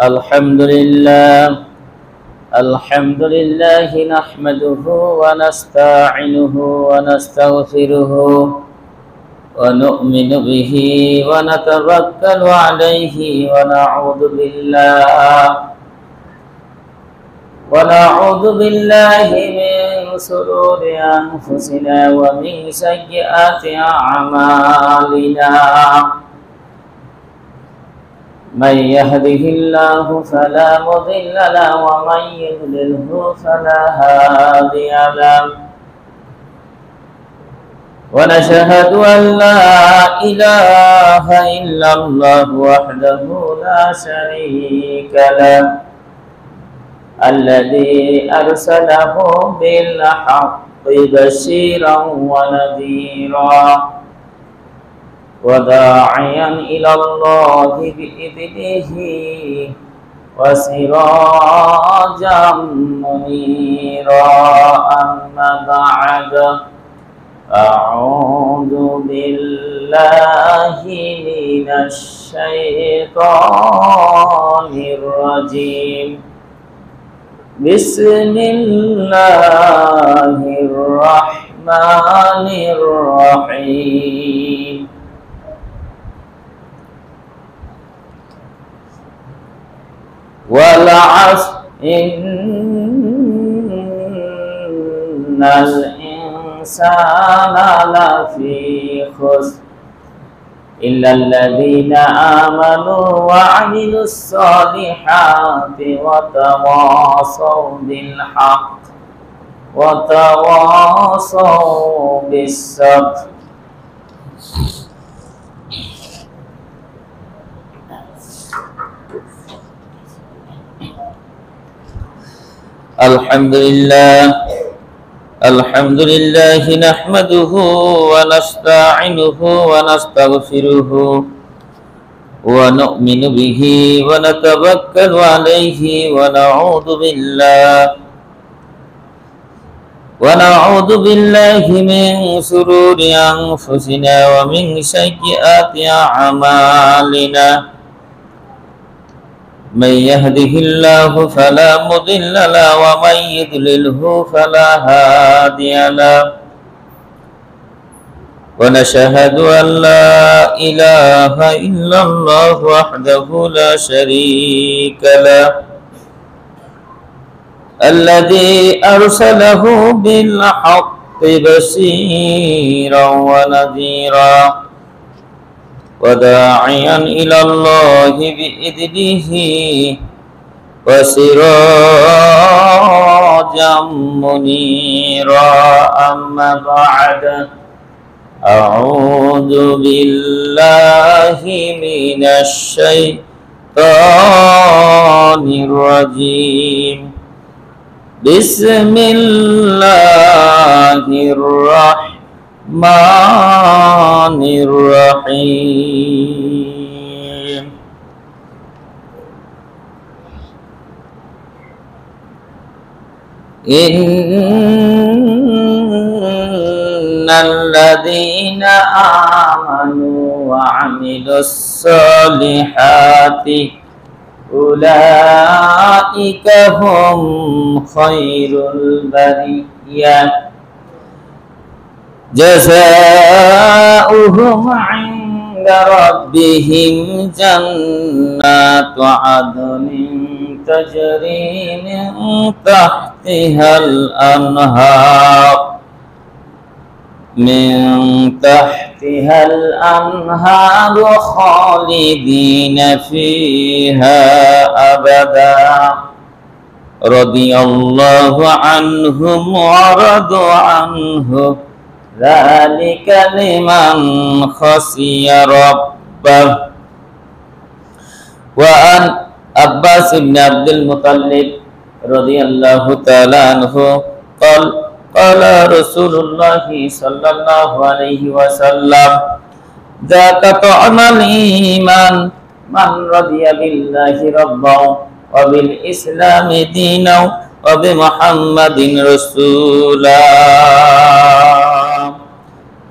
الحمد لله الحمد لله نحمده ونستعينه ونستغفره ونؤمن به ونتوكل عليه ونعوذ بالله من شرور أنفسنا ومن سيئات أعمالنا من يهده الله فلا مضل له ومن يضلله فلا هادي له ونشهد أن لا إله إلا الله وحده لا شريك له الذي أرسله بالحق بشيرا ونذيرا وداعيا إلى الله بإذنه وسراجا منيرا أما بعد أعوذ بالله من الشيطان الرجيم بسم الله الرحمن الرحيم والعصر إن الإنسان لفي خسر إلا الذين آمنوا وعملوا الصالحات وتواصوا بالحق وتواصوا بالصبر. الحمد لله نحمده ونستعينه ونستغفره ونؤمن به ونتوكل عليه ونعوذ بالله من شرور أنفسنا ومن سيئات أعمالنا من يهده الله فلا مضل له ومن يضلله فلا هادي له ونشهد أن لا إله إلا الله وحده لا شريك له الذي أرسله بالحق بشيرا ونذيرا وداعيا إلى الله بإذنه وسراجا منيرا أما بعد أعوذ بالله من الشيطان الرجيم بسم الله الرحمن الرحيم إن الذين آمنوا وعملوا الصالحات أولئك هم خير البرية جزاؤهم عند ربهم جنات عدن تجري من تحتها الأنهار خالدين فيها أبدا رضي الله عنهم ورضوا عنه ذلك لمن خشي ربه. وعن عباس بن عبد المطلب رضي الله تعالى عنه قال قال رسول الله صلى الله عليه وسلم ذاك طعم الإيمان من رضي بالله ربا وبالإسلام دينا وبمحمد رسولا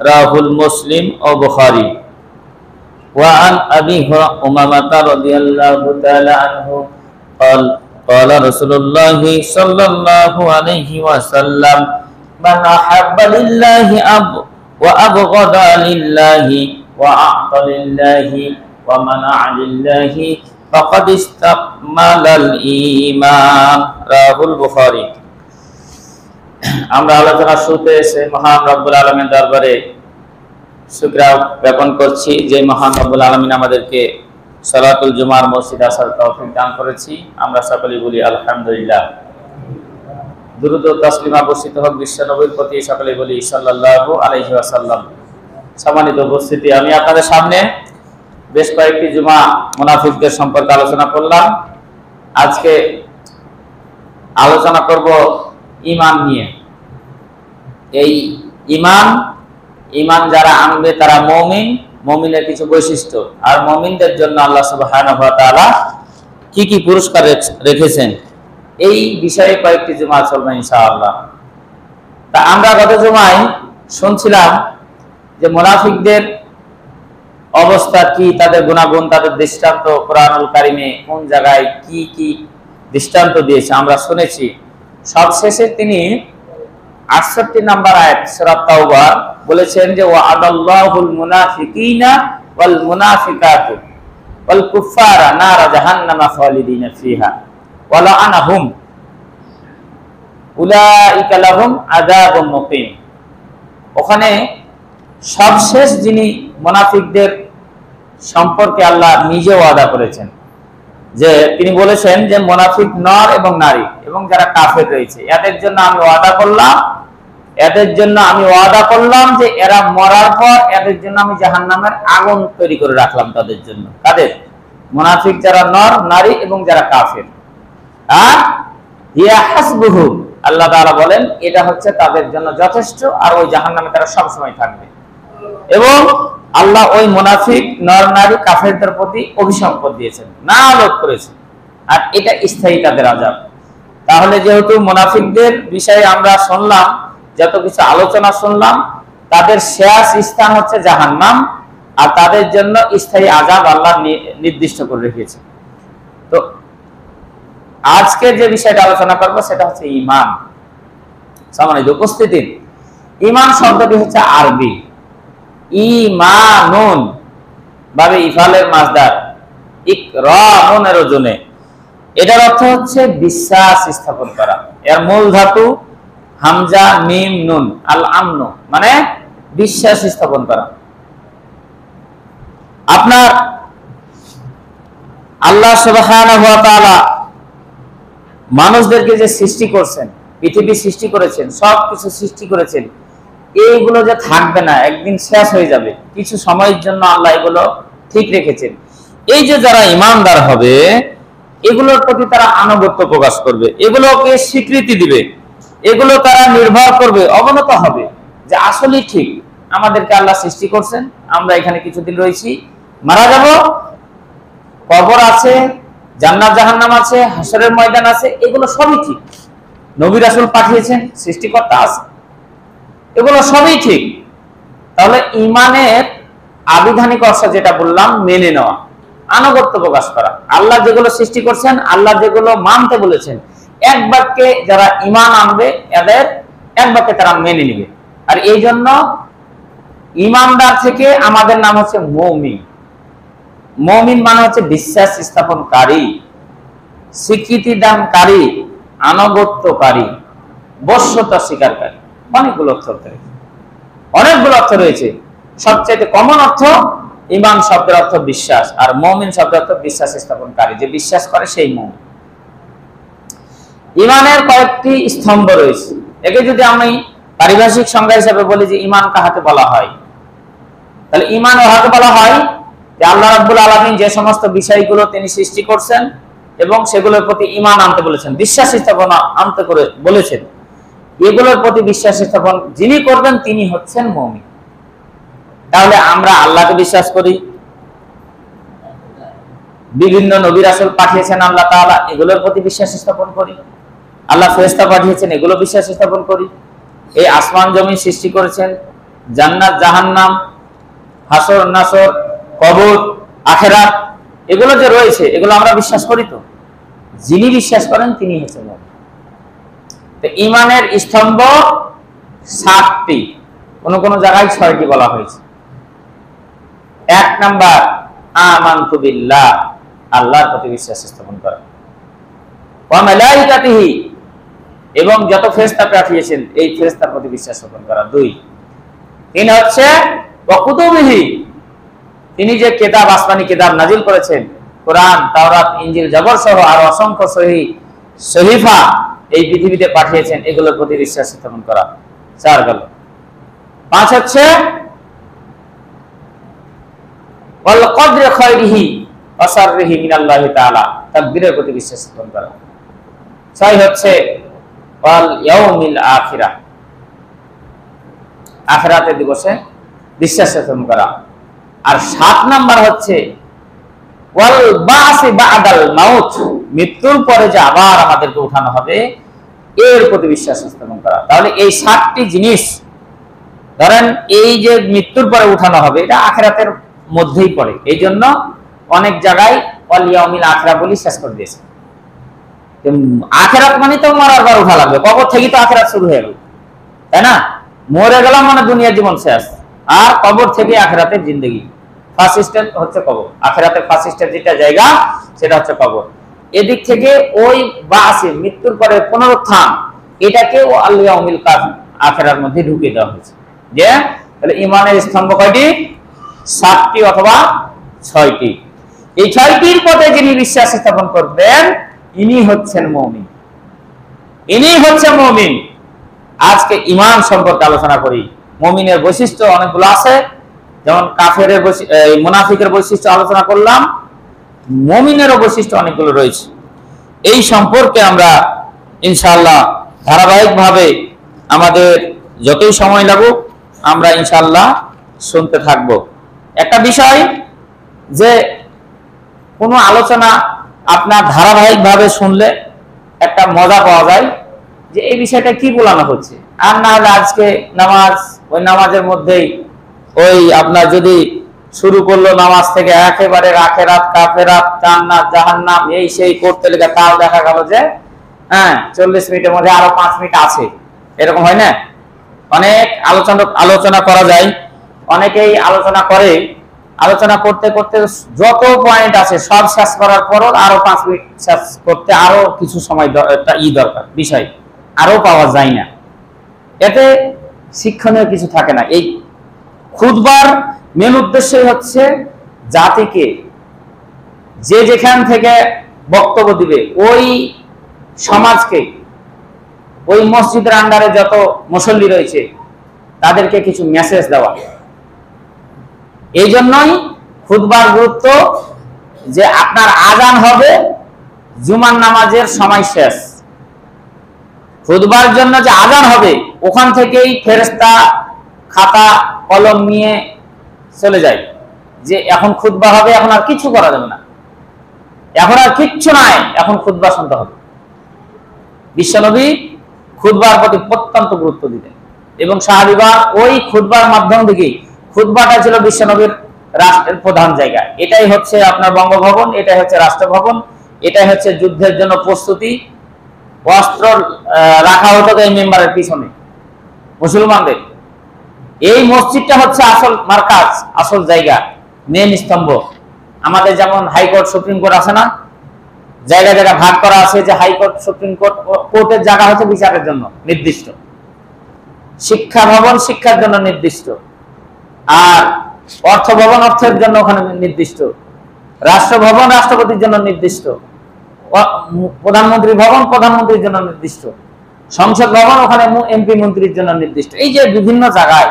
রাহুল মুসলিম ও বুখারী। ওয়া আন আবি উমামা রাদিয়াল্লাহু তাআলা আনহু قال قال رسول الله صلى الله عليه وسلم من أحب لله وأبغض لله وأعطى لله ومنع لله فقد استكمل الإيمان رواه البخاري। আমরা আলোচনার শুরুতে সে মহান রব্বুল আলামিনের দরবারে শুকরিয়া জ্ঞাপন করছি যে মহান রব্বুল আলামিন আমাদেরকে সালাতুল জুমার মসজিদে আসার তৌফিক দান করেছি। আমরা সকলেই বলি আলহামদুলিল্লাহ। দুরূদ ও তাসলিমা বর্ষিত হোক বিশ্ব নবীর প্রতি, সকলেই বলি সাল্লাল্লাহু আলাইহি ওয়াসাল্লাম। সম্মানিত উপস্থিতি, আমি আপনাদের সামনে বেশ কয়েকটি জুমা মুনাফিকদের সম্পর্কে আলোচনা করলাম। আজকে আলোচনা করব ঈমান নিয়ে। এই ঈমান যারা আনবে তারা মুমিন, মুমিনের কিছু বৈশিষ্ট্য, আর মুমিনদের জন্য আল্লাহ সুবহানাহু ওয়া তাআলা কি কি পুরস্কার রেখেছেন এই বিষয়ে কয়েকটি জুমা চলবে ইনশাআল্লাহ। তা আমরা গত জুমায় শুনছিলাম যে মুনাফিকদের অবস্থা কি, তাদের গুণাগুণ, তাদের দৃষ্টান্ত কোরআনুল কারিমে কোন জায়গায় কি কি দৃষ্টান্ত দিয়েছে আমরা শুনেছি। সবশেষে তিনি 68 নম্বর আয়াত সূরা তাওবা বলেছেন যে ওয়া'আদাল্লাহুল মুনাফিকিনা ওয়াল মুনাফিকাতু ওয়াল কুফারা নারা জাহান্নামা খালিদিনা ফিহা ওয়া লা'আনাহুম উলাইকা লাহুম আযাবুন মুকিম। ওখানে সবশেষ যিনি মুনাফিকদের সম্পর্কে আল্লাহ নিজে ওয়াদা করেছেন, যে তিনি বলেছেন যে মুনাফিক নর এবং নারী এবং যারা কাফের রয়েছে এদের জন্য আমি ওয়াদা করলাম যে এরা মরার পর এদের জন্য আমি জাহান্নামের আগুন তৈরি করে রাখলাম তাদের জন্য। কাদের? মুনাফিক যারা নর নারী এবং যারা কাফের। আর ইয়া হাসবুহু, আল্লাহ তাআলা বলেন এটা হচ্ছে তাদের জন্য যথেষ্ট, আর ওই জাহান্নামে তারা সব সময় থাকবে। এবং আল্লাহ ওই মুনাফিক নর নারী কাফেরদের প্রতি অভিসম্পদ দিয়েছেন, নালোক করেছেন, আর এটা স্থায়ী তাদের আযাব। তাহলে যেহেতু মুনাফিকদের বিষয়ে আমরা শুনলাম, যত কিছু আলোচনা শুনলাম, তাদের শেষ স্থান হচ্ছে জাহান্নাম, আর তাদের জন্য স্থায়ী আযাব আল্লাহ নির্দিষ্ট করে রেখেছে। তো আজকে যে বিষয়টা আলোচনা করব সেটা হচ্ছে ঈমান। সম্মানিত উপস্থিতি, ঈমান শব্দটি হচ্ছে আরবি ঈমানুন, ভাবে ইফালের মাসদার ইকরানুনের ওজনে। এটার অর্থ হচ্ছে বিশ্বাস স্থাপন করা। এর মূল ধাতু হামজা মিম নুন, আল আমনু মানে বিশ্বাস স্থাপন করা। আপনার আল্লাহ সুবহানাহু ওয়া তাআলা মানুষদেরকে যে সৃষ্টি করছেন, পৃথিবী সৃষ্টি করেছেন, সবকিছু সৃষ্টি করেছেন, এইগুলো যে থাকবে না, একদিন শেষ হয়ে যাবে, কিছু সময়ের জন্য আল্লাহ এগুলো ঠিক রেখেছেন। এই যে যারা ঈমানদার হবে, এগুলোর প্রতি তারা আনুগত্য প্রকাশ করবে, এগুলোকে স্বীকৃতি দিবে, এগুলো তারা নির্ভর করবে, অবনত হবে যে আসলেই ঠিক আমাদেরকে আল্লাহ সৃষ্টি করছেন, আমরা এখানে কিছুদিন রয়েছি, মারা যাব, কবর আছে, জান্নাত জাহান্নাম আছে, হাসরের ময়দান আছে, এগুলো সবই ঠিক। নবী রাসূল পাঠিয়েছেন, সৃষ্টিকর্তা আছে, এগুলো সবই ঠিক। তাহলে ঈমানের আবিধানিক অর্থ যেটা বললাম, মেনে নেওয়া, আনুগত্য প্রকাশ করা। আল্লাহ যেগুলো সৃষ্টি করছেন, আল্লাহ যেগুলো মানতে বলেছেন, এক বাক্যে যারা ঈমান আনবে এদের এক বাক্যে তারা মেনে নেবে। আর এই জন্য ঈমানদার থেকে আমাদের নাম হচ্ছে মুমিন। মুমিন মানে হচ্ছে বিশ্বাস স্থাপনকারী, স্বীকৃতি দানকারী, আনুগত্যকারী, বশ্যতা স্বীকারকারী। অনেকগুলো অর্থ রয়েছে। সবচেয়ে কমন অর্থ ঈমান শব্দের অর্থ বিশ্বাস, আর মুমিন শব্দের অর্থ বিশ্বাস স্থাপনকারী, যে বিশ্বাস করে সেই মুমিন। ঈমানের কয়েকটি স্তম্ভ রয়েছে। একে যদি আমি পারিভাষিক সংজ্ঞা হিসেবে বলি যে ঈমান কাহাকে বলা হয়, তাহলে ঈমান ওহাকে বলা হয় যে আল্লাহ রাব্বুল আলামিন যে সমস্ত বিষয়গুলো তিনি সৃষ্টি করছেন এবং সেগুলোর প্রতি ঈমান আনতে বলেছেন, বিশ্বাস স্থাপন আনতে করে বলেছেন, এগুলোর প্রতি বিশ্বাস স্থাপন যিনি করবেন তিনি হচ্ছেন মুমিন। তাহলে আমরা আল্লাহকে বিশ্বাস করি, বিভিন্ন নবী রাসূল পাঠিয়েছেন আল্লাহ তাআলা, এগুলোর প্রতি বিশ্বাস স্থাপন করি। আল্লাহ ফেরেশতা পাঠিয়েছেন, এগুলো বিশ্বাস স্থাপন করি। এই আসমান জমিন সৃষ্টি করেছেন, জান্নাত জাহান্নাম, হাসর নাসর, কবর, আখিরাত, এগুলো যে রয়েছে এগুলো আমরা বিশ্বাস করি। তো যিনি বিশ্বাস করেন তিনি হচ্ছে মুমিন। তো ঈমানের স্তম্ভ 7টি, কোন কোন জায়গায় 6টি বলা হয়েছে। 1 নাম্বার আমানতু বিল্লাহ, আল্লাহর প্রতি বিশ্বাস স্থাপন করা, ওয়া মালাইকাতিহি, এবং যত ফেরেশতা পাঠিয়েছেন এই ফেরেশতার প্রতি বিশ্বাস স্থাপন করা। 2 3 হচ্ছে ওয়া কুতুবিহি, তিনি যে কিতাব আসমানি কিতাব নাজিল করেছেন, কোরআন, তাওরাত, ইনজিল, জবর সহ আর অসংখ্য সহিফা এই পৃথিবীতে পাঠিয়েছেন, এগুলোর প্রতি বিশ্বাস স্থাপন করা। 4 গেল। 5 হচ্ছে ওয়াল কদরি খায়রিহি ওয়া শাররিহি মিনাল্লাহি তাআলা, তাকদীরের প্রতি বিশ্বাস স্থাপন করা। 6 হচ্ছে ওয়াল ইয়াউমিল আখিরাহ, আখিরাতের দিবসে বিশ্বাস স্থাপন করা। আর 7 নাম্বার হচ্ছে ওয়াল বাসি বাদাল মাউত, মৃত্যুর পরে যে আবার আমাদেরকে উঠানো হবে এর প্রতি বিশ্বাস স্থাপন করা। তাহলে এই 7টি জিনিস, ধরেন এই যে মৃত্যুর পরে উঠানো হবে, এটা আখিরাতের মধ্যেই পড়ে। এই জন্য অনেক জায়গায় ওয়াল ইয়াউমিল আখিরাহ বলি শেষ করে দিয়েছে। আখিরাত মানে তো মরার পর উঠা লাগবে, কবর থেকেই তো আখিরাত শুরু হয়ে গেল, তাই না? মরে গেলাম মানে দুনিয়ার জীবন শেষ, আর কবর থেকে আখিরাতের জিন্দেগি। ফার্স্ট স্টেপ হচ্ছে কবর, আখিরাতের ফার্স্ট স্টেপ যেটা জায়গা সেটা হচ্ছে কবর। এদিক থেকে ওই বাসি, মৃত্যুর পরে পুনরুত্থান, এটাকে ও আল ইয়াউমিল আখিরার মধ্যে ঢুকিয়ে দেওয়া হয়েছে। যে তাহলে ঈমানের স্তম্ভ কয়টি? 7টি অথবা 6টি। এই 6টির পথে যিনি বিশ্বাস স্থাপন করবেন ইনি হচ্ছেন মুমিন, ইনি হচ্ছে মুমিন। আজকে ঈমান সম্পর্কে আলোচনা করি। মুমিনের বৈশিষ্ট্য অনেকগুলো আছে, যেমন কাফেরের মুনাফিকের বৈশিষ্ট্য আলোচনা করলাম, মুমিনেরও বৈশিষ্ট্য অনেকগুলো রয়েছে। এই সম্পর্কে আমরা ইনশাআল্লাহ ধারাবাহিকভাবে আমাদের যতই সময় লাগুক আমরা ইনশাআল্লাহ শুনতে থাকব। একটা বিষয় যে কোনো আলোচনা আপনার ধারাবাহিকভাবে শুনলে একটা মজা পাওয়া যায় যে এই বিষয়টা কি বলানো হচ্ছে, আর না হলে আজকে নামাজ, ওই নামাজের মধ্যেই ওই আপনার যদি শুরু করলো নামাজ থেকে একেবারে আখিরাত, কাফেরাত, জান্নাত, জাহান্নাম এই সেই করতে লেগে তাও দেখা গেল যে 40 মিনিটের মধ্যে আরো 5 মিনিট আছে, এরকম হয় না? অনেক আলোচনা করা যায়, অনেকেই আলোচনা করে, আলোচনা করতে করতে যত পয়েন্ট আছে সব শেষ করার পরও আরো 5 মিনিট শেষ করতে আরো কিছু সময় দরকার, বিষয় আরো পাওয়া যায় না, এতে শিক্ষণীয় কিছু থাকে না। এই খুতবার মেন উদ্দেশ্যই হচ্ছে জাতিকে, যে যেখান থেকে বক্তব্য দিবে ওই সমাজকে, ওই মসজিদের আন্ডারে যত মুসল্লি রয়েছে তাদেরকে কিছু মেসেজ দেওয়া। এই জন্যই খুতবার গুরুত্ব, যে আপনার আজান হবে জুমার নামাজের সময় শেষ, খুতবার জন্য যে আজান হবে ওখান থেকেই ফেরেশতা খাতা কলম নিয়ে চলে যায়, যে এখন খুতবা হবে, এখন আর কিছু করা যাবে না, এখন আর কিচ্ছু নাই, এখন খুতবা শুনতে হবে। বিশ্বনবী খুতবার প্রতি অত্যন্ত গুরুত্ব দিতেন এবং সাহাবীরা ওই খুতবার মাধ্যম থেকেই, খুতবাটা ছিল বিশ্বনবীর রাষ্ট্রের প্রধান জায়গা। এটাই হচ্ছে আপনার বঙ্গভবন, এটাই হচ্ছে রাষ্ট্রভবন, এটাই হচ্ছে যুদ্ধের জন্য প্রস্তুতি, অস্ত্র রাখা হতো এই মেম্বারের পিছনে মুসলমানদের। এই মসজিদটা হচ্ছে আসল মার্কাজ, আসল জায়গা, মেন স্তম্ভ। আমাদের যেমন হাইকোর্ট, সুপ্রিম কোর্ট আছে না, জায়গা জায়গা ভাগ করা আছে, যে হাইকোর্ট, সুপ্রিম কোর্ট, কোর্টের জায়গা হচ্ছে বিচারের জন্য নির্দিষ্ট, শিক্ষা ভবন শিক্ষার জন্য নির্দিষ্ট, আর অর্থ ভবন অর্থের জন্য ওখানে নির্দিষ্ট, রাষ্ট্র ভবন রাষ্ট্রপতির জন্য নির্দিষ্ট, প্রধানমন্ত্রী ভবন প্রধানমন্ত্রীর জন্য নির্দিষ্ট, সংসদ ভবন ওখানে এমপি মন্ত্রীর জন্য নির্দিষ্ট। এই যে বিভিন্ন জায়গায়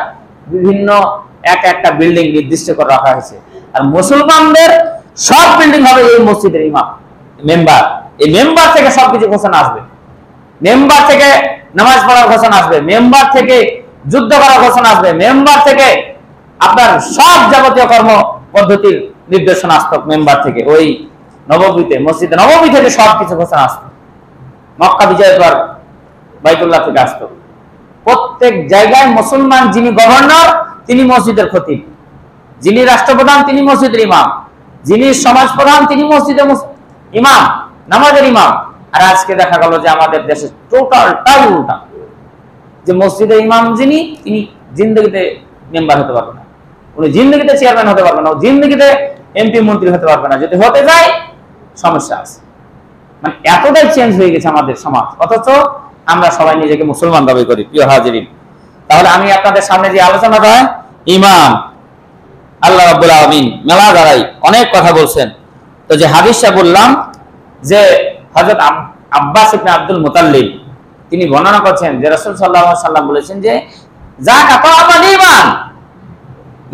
বিভিন্ন একটা বিল্ডিং নির্দিষ্ট করে রাখা হয়েছে। আর মুসলমানদের সব বিল্ডিং হবে এই মসজিদের ইমাম, মেম্বার। এই মেম্বার থেকে সবকিছু ঘোষণা আসবে, মেম্বার থেকে নামাজ পড়ার ঘোষণা আসবে, মেম্বার থেকে যুদ্ধ করার ঘোষণা আসবে, মেম্বার থেকে আপনার সব যাবতীয় কর্ম পদ্ধতির নির্দেশনা আসত মেম্বার থেকে। ওই নববীতে, মসজিদে নববী থেকে সবকিছু ঘোষণা আসত, মক্কা বিজয়ের পর বাইতুল্লাহ থেকে আসত। প্রত্যেক জায়গায় মুসলমান যিনি গভর্নর তিনি মসজিদের খতিব, যিনি রাষ্ট্রপ্রধান তিনি মসজিদের ইমাম, যিনি সমাজ প্রধান তিনি মসজিদের ইমাম, নামাজের ইমাম। আর আজকে দেখা গেল যে আমাদের দেশে টোটালটাই উল্টা, যে মসজিদের ইমাম যিনি, তিনি জিন্দগিতে মেম্বার হতে পারবে না, উনি জিন্দগিতে চেয়ারম্যান হতে পারবে না, জিন্দগিতে এমপি মন্ত্রী হতে পারবে না, যদি হতে যায় সমস্যা আছে। মানে এতটাই চেঞ্জ হয়ে গেছে আমাদের সমাজ, অথচ আমরা সবাই নিজেকে মুসলমান দাবি করি। প্রিয় হাজিরিন, তাহলে আমি আপনাদের সামনে যে আলোচনাটা, ইমাম, আল্লাহ রাব্বুল আলামিন মেলা দাঁড়াই অনেক কথা বলছেন। তো যে হাদিসটা বললাম যে হযরত আব্বাস ইবনে আব্দুল মুতাল্লিব তিনি বর্ণনা করছেন যে রাসূল সাল্লাল্লাহু আলাইহি ওয়াসাল্লাম বলেছেন যে যাকাত আমাল ঈমান,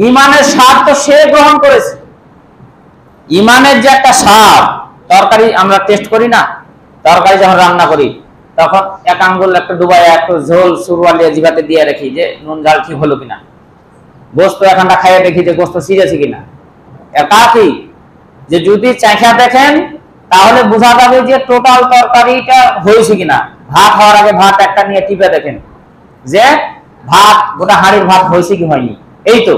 ঈমানের স্বাদ তো সে গ্রহণ করেছে। ঈমানের যে একটা স্বাদ, তরকারি আমরা টেস্ট করি না, তরকারি যখন রান্না করি তখন এক আঙ্গুল একটা ডুবায় একটু ঝোল সুরওয়ালিয়া জিভাতে দিয়ে রাখি যে নুন ঝাল ঠিক হলো কিনা, গোস্ত এখানটা খাইয়ে দেখি যে গোস্ত সিজেছে কিনা। এটা কি যে যদি চাখা দেখেন তাহলে বোঝা যাবে যে টোটাল তরকারিটা হয়েছে কিনা। ভাত হওয়ার আগে ভাত একটা নিয়ে টিপে দেখেন যে ভাত, গোটা হাঁড়ির ভাত হয়েছে কি হয়নি। এই তো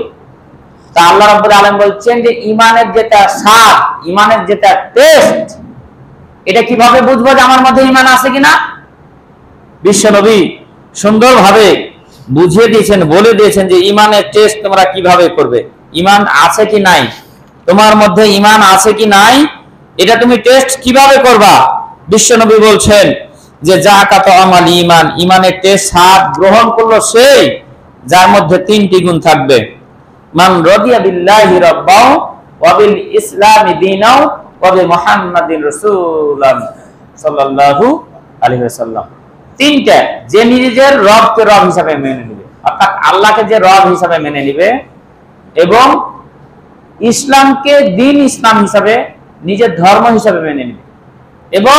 তা আল্লাহ রাব্বুল আলামিন বলছেন যে ঈমানের যেটা স্বাদ, ঈমানের যেটা টেস্ট, এটা কিভাবে বুঝবো যে আমার মধ্যে ঈমান আছে কিনা? বিশ্বনবী সুন্দরভাবে বুঝিয়ে দিয়েছেন, বলে দিয়েছেন যে ঈমানের টেস্ট তোমরা কিভাবে করবে, ঈমান আছে কি নাই, তোমার মধ্যে ঈমান আছে কি নাই, এটা তুমি টেস্ট কিভাবে করবা। বিশ্বনবী বলছেন যে যাকাত আমাল ঈমান, ঈমানের টেস্ট স্বাদ গ্রহণ করলো সেই যার মধ্যে তিনটি গুণ থাকবে। মান রাদিয়া বিল্লাহি রাব্বাও ওয়া বিল ইসলামি দীনাও ওয়া বি মুহাম্মাদিন রাসূলান সাল্লাল্লাহু আলাইহি ওয়াসাল্লাম। তিনটা, যে নিজের রবকে রব হিসাবে মেনে নেবে, অর্থাৎ আল্লাহকে যে রব হিসাবে মেনে নেবে, এবং ইসলামকে দ্বীন ইসলাম হিসাবে নিজের ধর্ম হিসাবে মেনে নেবে, এবং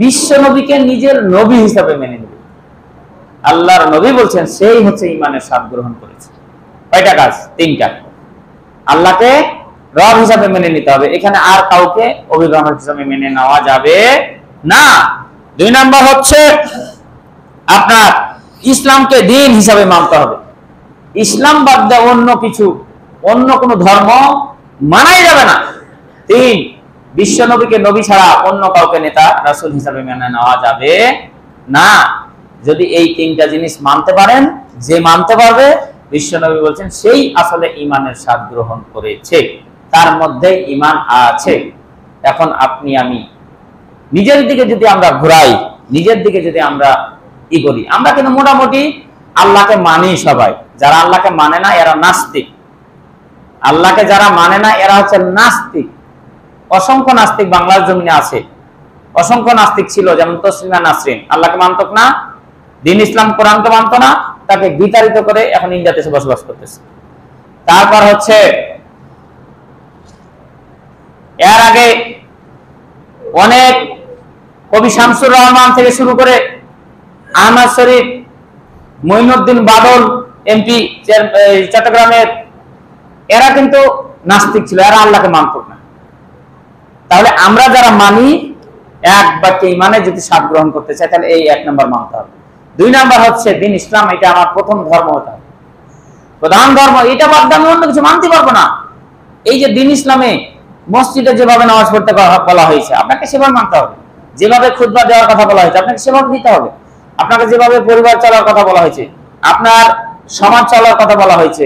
বিশ্ব নবীকে নিজের নবী হিসাবে মেনে নেবে। আল্লাহর নবী বলছেন সেই হচ্ছে ঈমানের স্বাদ গ্রহণ করেছে। কয়টা কাজ? তিনটা। আল্লাহকে রব হিসাবে মেনে নিতে হবে, এখানে আর কাউকে অভিভাবক হিসাবে মেনে নেওয়া যাবে না। দুই নাম্বার হচ্ছে আপনার ইসলামকে দ্বীন হিসাবে মানতে হবে। ইসলাম বাদ দিয়ে অন্য কিছু, অন্য কোনো ধর্ম মানাই যাবে না। তিন, বিশ্ব নবীকে নবী ছাড়া অন্য কাউকে নেতা রাসূল হিসাবে মেনে নেওয়া যাবে না। যদি এই তিনটা জিনিস মানতে পারেন, যে মানতে পারবে, বিশ্ব নবী বলছেন সেই আসলে ঈমানের স্বাদ গ্রহণ করেছে, তার মধ্যে ঈমান আছে। এখন আপনি আমি নিজের দিকে যদি আমরা ঘুরাই, নিজের দিকে যদি আমরা ই করি, আমরা কিন্তু মোটামুটি আল্লাহকে মানি সবাই। যারা আল্লাহকে মানে না এরা নাস্তিক। আল্লাহকে যারা মানে না এরা হচ্ছে নাস্তিক। অসংখ্য নাস্তিক বাংলার জমিনে আছে, অসংখ্য নাস্তিক ছিল, যেমন তসলিমা নাসরিন আল্লাহকে মানত না, দ্বীন ইসলাম কোরআনকে মানত না, তাকে বিতাড়িত করে এখন ইন্ডিয়াতে এসে বসবাস করতেছে। তারপর হচ্ছে এর আগে অনেক কবি শামসুর রহমান থেকে শুরু করে আহমদ শরীফ, মঈনুদ্দিন বাদল এমপি চট্টগ্রামের, এরা কিন্তু নাস্তিক ছিল, এরা আল্লাহকে মানত না। তাহলে আমরা যারা মানি, এক বাক্যে ঈমানে যদি স্বাদ গ্রহণ করতে চাই, তাহলে এই এক নম্বর মানতে হবে। দুই নাম্বার হচ্ছে দ্বীন ইসলাম, এটা আমার প্রথম ধর্ম হতে হবে, প্রধান ধর্ম। এটা বাদ দিয়ে আমি অন্য কিছু মানতে পারবো না। এই যে দ্বীন ইসলামে মসজিদে যেভাবে নামাজ পড়তে বলা হয়েছে, আপনাকে সেভাবে মানতে হবে। যেভাবে খুতবা দেওয়ার কথা বলা হয়েছে, আপনাকে সেভাবে দিতে হবে। আপনাকে যেভাবে পরিবার চলার কথা বলা হয়েছে, আপনার সমাজ চলার কথা বলা হয়েছে,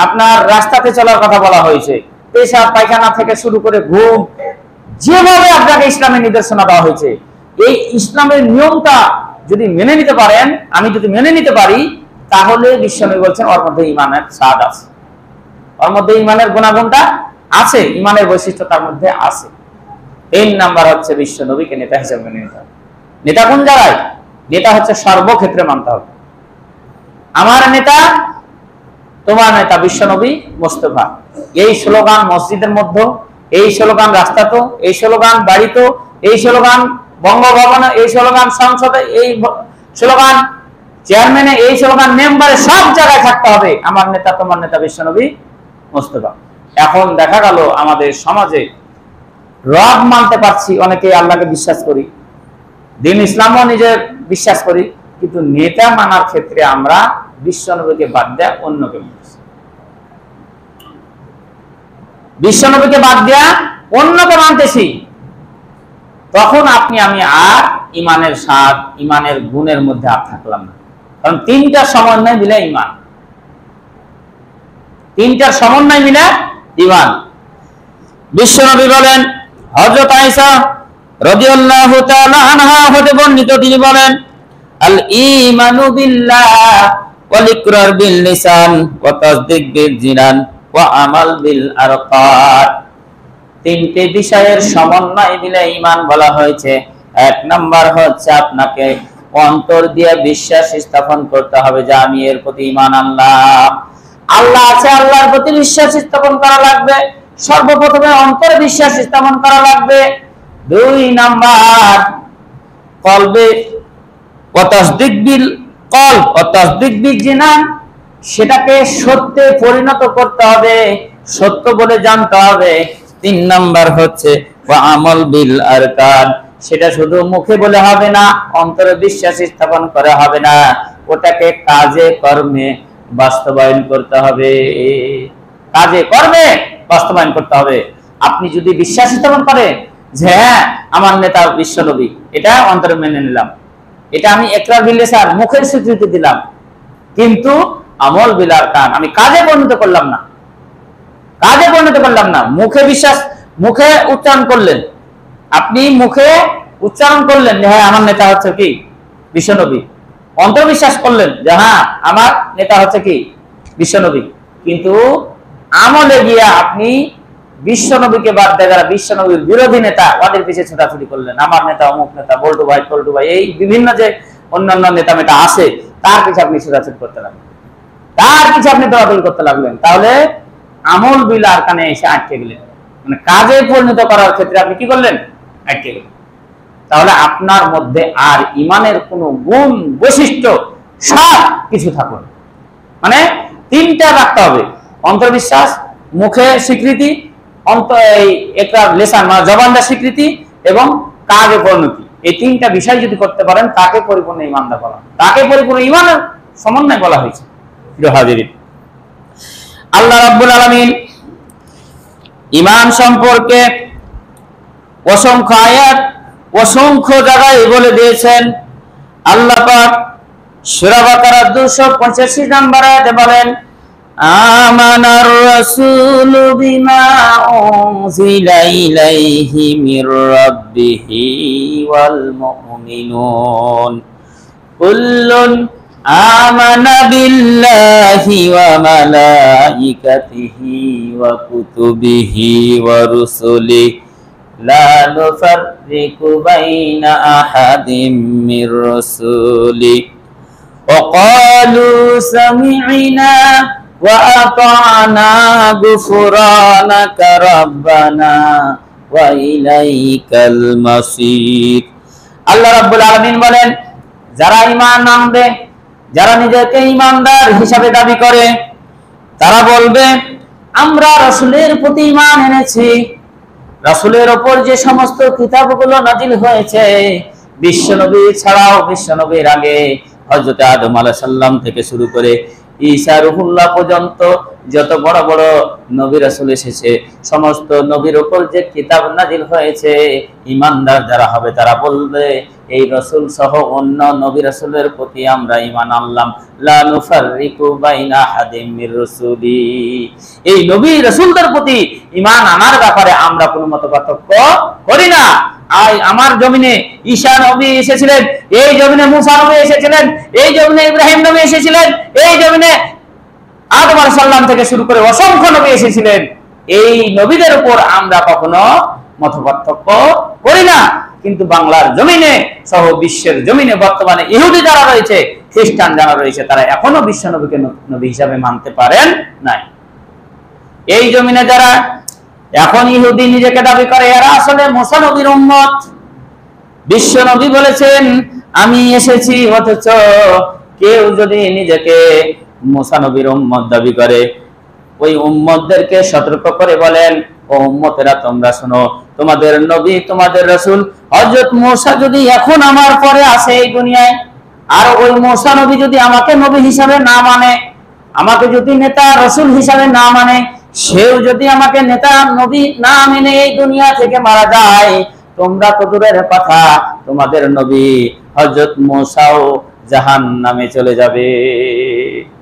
আপনার রাস্তাতে চলার কথা বলা হয়েছে, পেশাব পায়খানা থেকে শুরু করে ঘুম, যেভাবে আপনাকে ইসলামের নির্দেশনা দেওয়া হয়েছে, এই ইসলামের নিয়মটা যদি মেনে নিতে পারেন, আমি যদি মেনে নিতে পারি, তাহলে বিশ্বনবী বলছেন ওর মধ্যে ঈমানের স্বাদ আছে, ওর মধ্যে ঈমানের গুণাগুণটা আছে, ঈমানের বৈশিষ্ট্য তার মধ্যে আছে। তিন নাম্বার হচ্ছে বিশ্বনবীকে নেতা হিসেবে মেনে নিতে হবে। নেতা কোন জায়গায়? নেতা হচ্ছে সর্বক্ষেত্রে মানতে হবে। আমার নেতা, তোমার নেতা বিশ্বনবী মুস্তাফা। এই স্লোগান মসজিদের মধ্যে, এই স্লোগান রাস্তাতে, এই স্লোগান বাড়িতে, এই স্লোগান বঙ্গভবনে, এই স্লোগান সংসদে, এই স্লোগান চেয়ারম্যানে, এই স্লোগান মেম্বারে, সব জায়গায় থাকতে হবে আমার নেতা তোমার নেতা বিশ্বনবী মুস্তাফা। এখন দেখা গেল আমাদের সমাজে রব মানতে পারছি, অনেকে আল্লাহকে বিশ্বাস করি, দ্বীন ইসলামও নিজের বিশ্বাস করি, কিন্তু নেতা মানার ক্ষেত্রে আমরা বিশ্বনবীকে বাদ দেয়া অন্যকে মানছি। বিশ্বনবীকে বাদ দেয়া অন্যকে মানতেছি। তখন আপনি আমি আর ইমানের স্বাদ, ইমানের গুণের মধ্যে আর থাকলাম না। কারণ তিনটা সমন্বয় মিলে ইমান, তিনটার সমন্বয় মিলে ইমান। বিশ্বনবী বলেন, হযরত আয়েশা রাদিয়াল্লাহু তাআলা আনহা হতে বর্ণিত, তিনি বলেন, আল ঈমানু বিল্লাহ ওয়াল ইকরার বিল লিসান ওয়া তাসদীক বিল জিনান ওয়া আমাল বিল আরকান। তিনটি বিষয়ের সমন্বয় মিলে ঈমান বলা হয়েছে। এক নাম্বার হচ্ছে আপনাকে অন্তর দিয়ে বিশ্বাস স্থাপন করতে হবে যে আমি এর প্রতি ঈমান আনলাম, আল্লাহ আছে, আল্লাহর প্রতি বিশ্বাস স্থাপন করা লাগবে। সর্বপ্রথমে অন্তরে বিশ্বাস স্থাপন করা লাগবে। দুই নাম্বার কলবে ওয়া তাসদীক বিল কলব ওয়া তাসদীক বিল জিনান, সেটাকে সত্যে পরিণত করতে হবে, সত্য বলে জানতে হবে। তিন নাম্বার হচ্ছে ওয়া আমল বিল আরকান, সেটা শুধু মুখে বলে হবে না, অন্তরে বিশ্বাস স্থাপন করা হবে না, ওটাকে কাজে কর্মে বাস্তবায়ন করতে হবে, কাজে কর্মে বাস্তবায়ন করতে হবে। আপনি যদি বিশ্বাস স্থাপন করেন যে হ্যাঁ আমার নেতা বিশ্বনবী, এটা অন্তরে মেনে নিলাম, এটা আমি ইকরার বিল লিসান মুখের স্বীকৃতি দিলাম, কিন্তু আমল বিল আরকান আমি কাজে পরিণত করলাম না, কাজে পরিণত করলাম না। মুখে বিশ্বাস, মুখে উচ্চারণ করলেন, আপনি মুখে উচ্চারণ করলেন যে হ্যাঁ আমার নেতা হচ্ছে কি বিশ্বনবী, অন্তর বিশ্বাস করলেন যে হ্যাঁ আমার নেতা হচ্ছে কি বিশ্বনবী, কিন্তু আমলে গিয়া আপনি বিশ্বনবীকে বাদ দিয়ে যারা বিশ্বনবীর বিরোধী নেতা ওদের পিছিয়ে ছোটাছুটি করলেন, আমার নেতা অমুক নেতা, বল্টু ভাই টল্টু ভাই, এই বিভিন্ন যে অন্যান্য নেতা মেটা আছে তার পিছিয়ে আপনি ছোটাছুটি করতে লাগলেন, তার পিছিয়ে আপনি দৌড়াদৌড়ি করতে লাগলেন, তাহলে আমল বিল আরকানে এসে আটকে গেলেন, মানে কাজে পরিণত করার ক্ষেত্রে আপনি কি করলেন, আটকে গেলেন। তাহলে আপনার মধ্যে আর ইমানের কোনো গুণ বৈশিষ্ট্য সব কিছু থাকবে না। মানে তিনটা রাখতে হবে, অন্তর্বিশ্বাস, মুখে স্বীকৃতি, একটা লেসান মানে জবানদার স্বীকৃতি এবং কাজে পরিণতি। এই তিনটা বিষয় যদি করতে পারেন তাকে পরিপূর্ণ ইমানদার বলা, তাকে পরিপূর্ণ ইমানের সমন্বয় বলা হয়েছে। প্রিয় হাজিরিন, আল্লাহ রাব্বুল আলামিন ঈমান সম্পর্কে অসংখ্য আয়াত, অসংখ্য জায়গায় বলে দিয়েছেন। আল্লাহ পাক সূরা বাকারা 285 নম্বর আয়াতে বলেন, আমানার রাসূলু বিমা উনজিলা ইলাইহি মির রাব্বিহি ওয়াল মুমিনুন কুল্লুন আমানা বিল্লাহি ওয়া মালাইকাতিহি ওয়া কুতুবিহি ওয়া রুসুলিহি লা নুফাররিকু বাইনা আহাদিম মির রাসূলিহি ওয়া ক্বালু সামি'না ওয়া আতা'না গুফরানাকা রাব্বানা ওয়া ইলাইকাল মাসির। আল্লাহ রাব্বুল আলামিন বলেন, যারা ঈমান আনবে, যারা নিজেকে ঈমানদার হিসাবে দাবি করে, তারা বলবে আমরা রাসূলের প্রতি ঈমান এনেছি, রাসূলের উপর যে সমস্ত কিতাবগুলো নাজিল হয়েছে, বিশ্বনবী ছাড়াও বিশ্বনবীর আগে হযরত আদম আলাইহিস সালাম থেকে শুরু করে ঈসা রূহুল্লাহ পর্যন্ত যত বড় বড় নবী রাসূল এসেছে, সমস্ত নবীর উপর যে কিতাব নাজিল হয়েছে, ঈমানদার যারা হবে তারা বলবে এই রাসূল সহ অন্য নবী রাসূলের প্রতি আমরা ঈমান আনলাম, লা নুফাররিকু বাইনা আহাদিম মির রাসূলি, এই নবী রাসূলদের প্রতি ঈমান আনার ব্যাপারে আমরা কোনো মতপার্থক্য করি না। আমার জমিনে ঈসা নবী এসেছিলেন, এই জমিনে মুসা নবী এসেছিলেন, এই জমিনে ইব্রাহিম নবী এসেছিলেন, এই জমিনে আদম আলাইহিস সালাম থেকে শুরু করে অসংখ্য নবী এসেছিলেন, এই নবীদের উপর আমরা কখনো মতপার্থক্য করি না। কিন্তু বাংলার জমিনে সহ বিশ্বের জমিনে বর্তমানে ইহুদি যারা রয়েছে, খ্রিস্টান যারা রয়েছে, তারা এখনো বিশ্ব নবীকে নবী হিসাবে মানতে পারেন নাই। এই জমিনে যারা এখন ইহুদি নিজেকে দাবি করে, এরা আসলে মুসা নবীর উম্মত। বিশ্ব নবী বলেছেন আমি এসেছি, অথচ কেউ যদি নিজেকে মুসা নবীর উম্মত দাবি করে, ওই উম্মতদেরকে সতর্ক করে বলেন, ও উম্মতেরা তোমরা শোনো, তোমাদের নবী তোমাদের রাসূল হযরত মুসা যদি এখন আমার পরে আসে এই দুনিয়ায়, আর ওই মুসা নবী যদি আমাকে নবী হিসাবে না মানে, আমাকে যদি নেতা রাসূল হিসাবে না মানে, সেও যদি আমাকে নেতা নবী না মেনে এই দুনিয়া থেকে মারা যায়, তো তোমরা তো দূরের কথা, তোমাদের নবী হযরত মুসাও জাহান্নামে চলে যাবে।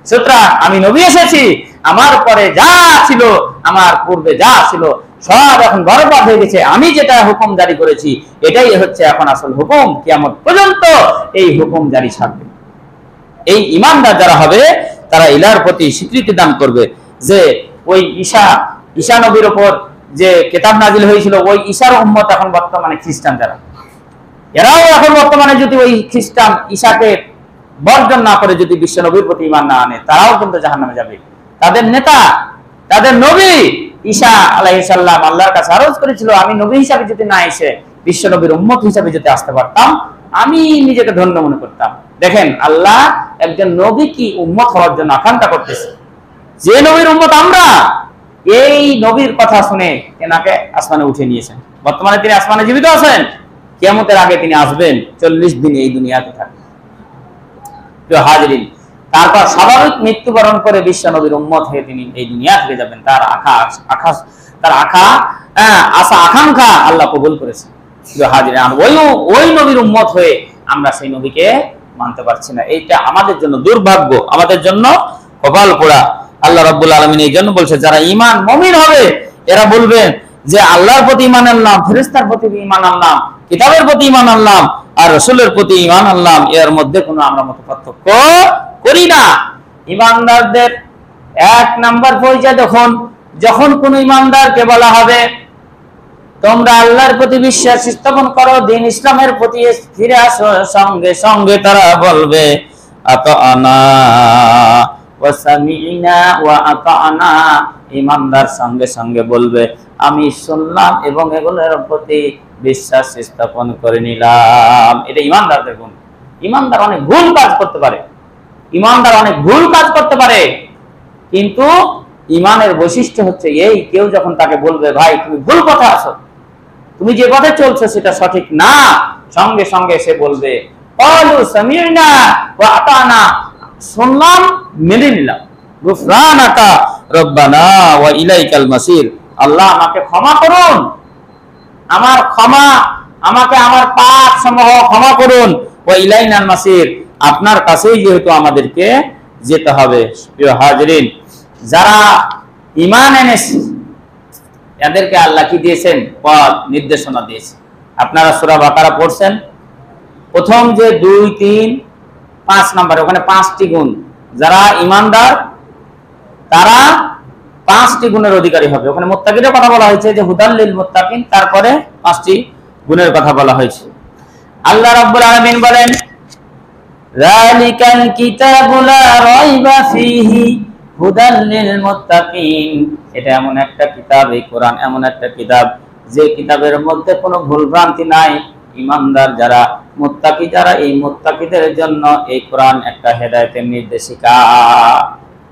সুতরাং আমি নবী এসেছি, আমার পরে যা ছিল, আমার পূর্বে যা ছিল সব এখন বরবাদ হয়ে গেছে। আমি যেটা হুকুম জারি করেছি এটাই হচ্ছে এখন আসল হুকুম, কিয়ামত পর্যন্ত এই হুকুম জারি থাকবে। এই ঈমানদার যারা হবে তারা ইলার প্রতি স্বীকৃতি দান করবে যে ওই ঈসা নবীর উপর যে কিতাব নাজিল হয়েছিল, ওই ঈসার উম্মত এখন বর্তমানে খ্রিস্টান যারা, এরাও এখন বর্তমানে যদি ওই খ্রিস্টান ঈসাকে বর্জন না করে যদি বিশ্ব নবীর প্রতি ঈমান না আনে, তারাও কিন্তু জাহান্নামে যাবে। তাদের নেতা, তাদের নবী ঈসা আলাইহিস সালাম আল্লাহর কাছে আরজ করেছিল, আমি নবী হিসাবে যদি না এসে বিশ্ব নবীর উম্মত হিসাবে যদি আসতে পারতাম আমি নিজেকে ধন্য মনে করতাম। দেখেন আল্লাহ একজন নবী কি উম্মত হওয়ার জন্য আকাঙ্ক্ষা করতেছে, যে নবীর উম্মত আমরা, এই নবীর কথা শুনে এনাকে আসমানে উঠে নিয়েছেন। বর্তমানে তিনি আসমানে জীবিত আছেন, কিয়ামতের আগে তিনি আসবেন, 40 দিন এই দুনিয়াতে থাকবেন। প্রিয় হাজিরিন, তারপর স্বাভাবিক মৃত্যুবরণ করে বিশ্ব নবীর উম্মত হয়ে তিনি এই দুনিয়া থেকে যাবেন। তার আশা আকাঙ্ক্ষা আল্লাহ কবুল করেছেন। প্রিয় হাজিরিন, ওই নবীর উম্মত হয়ে আমরা সেই নবীকে মানতে পারছি না, এইটা আমাদের জন্য দুর্ভাগ্য, আমাদের জন্য কপাল পোড়া। আল্লাহ রাব্বুল আলামিন এই জন্য বলছে যারা ঈমান মুমিন হবে এরা বলবে যে আল্লাহর প্রতি ঈমান আনলাম, ফেরেশতার প্রতি ঈমান আনলাম, কিতাবের প্রতি ঈমান আনলাম, আর রাসূলের প্রতি ঈমান আনলাম, এর মধ্যে কোনো আমরা মত পার্থক্য করি না। ঈমানদারদের এক নাম্বার পরিচয় যখন কোন ঈমানদারকে বলা হবে তোমরা আল্লাহর প্রতি বিশ্বাস স্থাপন করো, দ্বীন ইসলামের প্রতি ফিরে আসো, সঙ্গে সঙ্গে তারা বলবে আতানা ওয়া সামি'না ওয়া আতানা। ঈমানদার সঙ্গে সঙ্গে বলবে আমি শুনলাম এবং এগুলোর প্রতি বিশ্বাস স্থাপন করে নিলাম। এটা ঈমানদারদের গুণ। ঈমানদার অনেক ভুল কাজ করতে পারে, কিন্তু ঈমানের বৈশিষ্ট্য হচ্ছে এই, কেউ যখন তাকে বলবে ভাই তুমি ভুল পথে আছো, তুমি যে পথে চলছো সেটা সঠিক না, সঙ্গে সঙ্গে সে বলবে ক্বালু সামি'না ওয়া আতানা, শুনলাম মেনে নিলাম, গুফরানাকা রব্বানা ওয়া ইলাইকাল মাসির, আল্লাহ আমাকে ক্ষমা করুন, আমাকে আমার পাপ সমূহ ক্ষমা করুন, ওয়া ইলাইনাল মাসির, আপনার কাছেই যেহেতু আমাদেরকে যেতে হবে। প্রিয় হাজিরিন, যারা ঈমান এনেছে এদেরকে আল্লাহ কি দিয়েছেন? পথ নির্দেশনা দিয়েছে। আপনারা সূরা বাকারা পড়ছেন, প্রথম যে 2, 3, 5 নম্বরে ওখানে 5টি গুণ, যারা ঈমানদার তারা 5টি গুণের অধিকারী হবে। ওখানে মুত্তাকিদের কথা বলা হয়েছে যে হুদাল লিল মুত্তাকিন, তারপরে 5টি গুণের কথা বলা হয়েছে। আল্লাহ রাব্বুল আলামিন বলেন যালিকাল কিতাবু লা রাইবা ফীহি হুদাল লিল মুত্তাকিন, এটা এমন একটা কিতাব, এই কোরআন এমন একটা কিতাব যে কিতাবের মধ্যে কোনো ভুল ভ্রান্তি নাই। ঈমানদার যারা, মুত্তাকি যারা, এই মুত্তাকিদের জন্য এই কোরআন একটা হেদায়েতের নির্দেশিকা।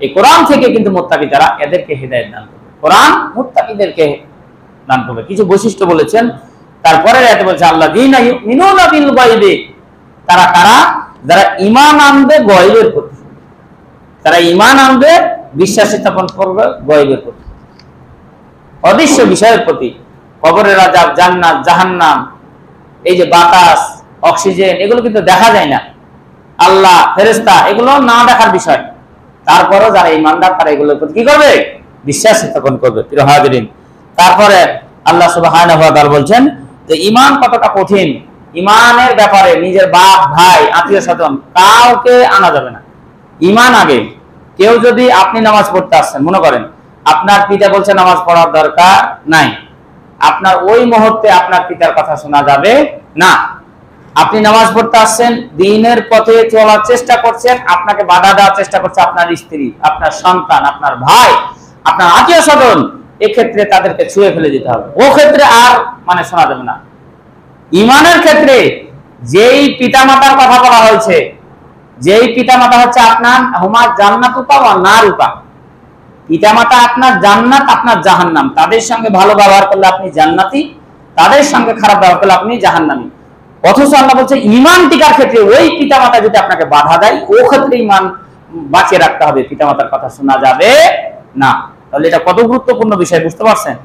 এই কোরআন থেকে কিন্তু মুত্তাকি যারা, এদেরকে হেদায়েত দান করবে, কোরআন মুত্তাকিদেরকে দান করবে। কিছু বৈশিষ্ট্য বলেছেন, তারপরে আয়াতে বলছে আল্লাযীনা ইউমিনুনা বিল গায়বি, তারা কারা? যারা ঈমান আনবে গায়বের প্রতি, তারা ঈমান আনবে, বিশ্বাস স্থাপন করবে গায়বের প্রতি, অদৃশ্য বিষয়ের প্রতি, কবরের আযাব, জান্নাত, জাহান্নাম, এই যে বাতাস, অক্সিজেন, এগুলো কিন্তু দেখা যায় না, আল্লাহ, ফেরেশতা, এগুলো না দেখার বিষয়। তারপরও যারা ঈমানদার তারা এগুলোর প্রতি কি করবে? বিশ্বাস স্থাপন করবে। প্রিয় হাজিরিন, তারপরে আল্লাহ সুবহানাহু ওয়া তাআলা বলছেন যে ঈমান কতটা কঠিন। ঈমানের ব্যাপারে নিজের বাপ, ভাই, আত্মীয়-স্বজন কাউকে আনা যাবে না, ঈমান আগে। কেউ যদি, আপনি নামাজ পড়তে আসছেন, মনে করেন আপনার পিতা বলছে নামাজ পড়ার দরকার নাই, আপনার ওই মুহূর্তে আপনার পিতার কথা শোনা যাবে না। আপনি নামাজ পড়তে আসছেন, দ্বীনের পথে চলার চেষ্টা করছেন, আপনাকে বাধা দেওয়ার চেষ্টা করছে আপনার স্ত্রী, আপনার সন্তান, আপনার ভাই, আপনার আত্মীয়-স্বজন, এক্ষেত্রে তাদেরকে ছুঁয়ে ফেলে দিতে হবে, ও ক্ষেত্রে আর শোনা যাবে না। ঈমানের ক্ষেত্রে যেই পিতামাতার কথা বলা হয়েছে, যেই পিতামাতা হচ্ছে আপনার হুমা জান্নাতুকা ওয়া নারুকা, পিতামাতা আপনার জান্নাত, আপনার জাহান্নাম, তাদের সঙ্গে ভালো ব্যবহার করলে আপনি জান্নাতি, তাদের সঙ্গে খারাপ ব্যবহার করলে আপনি জাহান্নামী। অথচ আল্লাহ বলছে ঈমান টিকার ক্ষেত্রে ওই পিতামাতা যদি আপনাকে বাধা দেয়, ও ক্ষেত্রে ঈমান বাঁচিয়ে রাখতে হবে, পিতামাতার কথা শোনা যাবে না। তাহলে এটা কত গুরুত্বপূর্ণ বিষয়, বুঝতে পারছেন?